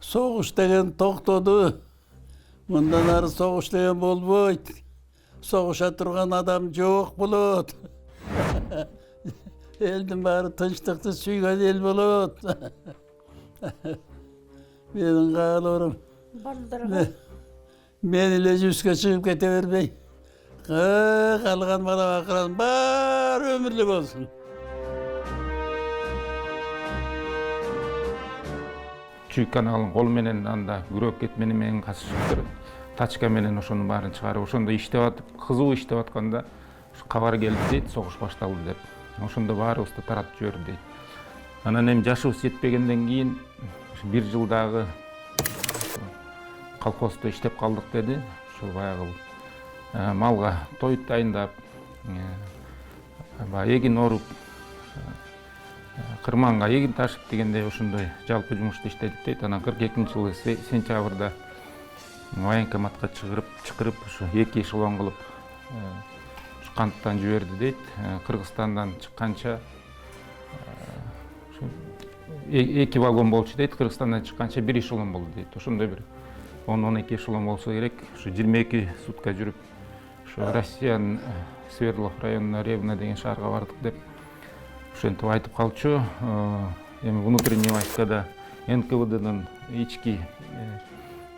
Soğuş degen toktody. Bundan ары soğuş degen bolboyt. Soğuşa turgan adam jok bolot. Eldin bari tınçlıkты suygan el bolot. Menin kağalalarım. Men ile jüzge çıkıp kete berbey. Kalgan bana bakıran bar ömürlü bolsun. Çүйük kanalın kol menen anda күрөк кетмени менен катышыптыр. Тачка менен ошонун баарын чыгарып, ошондо иштеп атып, кызуу иштеп атканда кабар келди дейт, согуш башталды деп. Ошондо баарыбызды таратып жиберди дейт. Анан эми жашыбыз жетпегенден кийин бир жылдагы колхоздо иштеп калдык деди. Ошо баягы малга той дайындап, эгин оруп, кырманга эгин ташып дегендей ошондой жалпы жумушта иштедик дейт. Анан 42-жылы сентябрда военкоматка чакырып ошо 2 эшелон кылып канттан жиберди дейт. Кыргызстандан чыкканча 2 вагон болчу дейт. Кыргызстандан чыкканча 1 эшелон болду дейт. Ошондой бир 10-12 эшелон болсо керек. Ошо 22 сутка жүрүп ошо Россиянын Свердлов районуна Ревна деген шаарга бардык деп ошентип айтып калчу. Эми внутренний войскада НКВДнын ички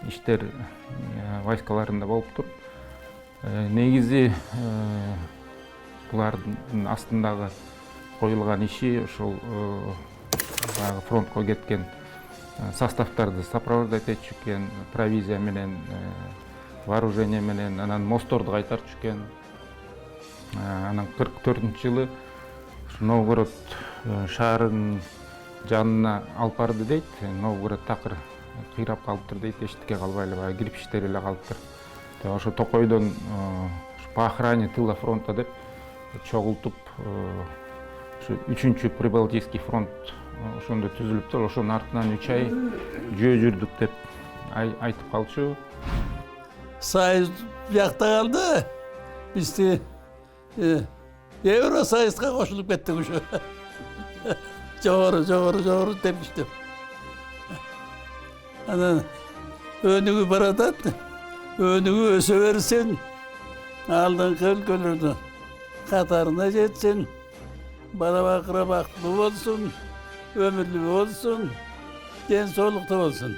иштер войскаларында болуптур. Негизи булардын астындагы коюлган иши ошол баягы фронтко кеткен составтарды сопровождать этчү экен, провизия менен, вооружение менен, анан мостторду кайтарчу экен. Анан 44-жылы Новгород шаарынын жанына алып барды дейт. Новгород такыр кыйрап калыптыр дейт, эчтеке калбай эле баягы кирпичтер эле калыптыр. Ошо Токойдон по охране тыла фронта деп чогултуп, ушу 3-чү Прибалтийский фронт ошондо түзүлүптүр. Ошонун артынан 3 ай жөө жүрдүк деп айтып калчу. Союз жакта калды. Бизди Евросоюзга кошулуп кеттик ошо. Жогору тепиштеп. Анан өнүгүп баратат. Өнүгү өсө берсин. Алдыңкы өлкөлөрдүн катарына жетсин. Бала бакыра бактылуу болсун, өмүрлүү болсун, ден соолуктуу болсун.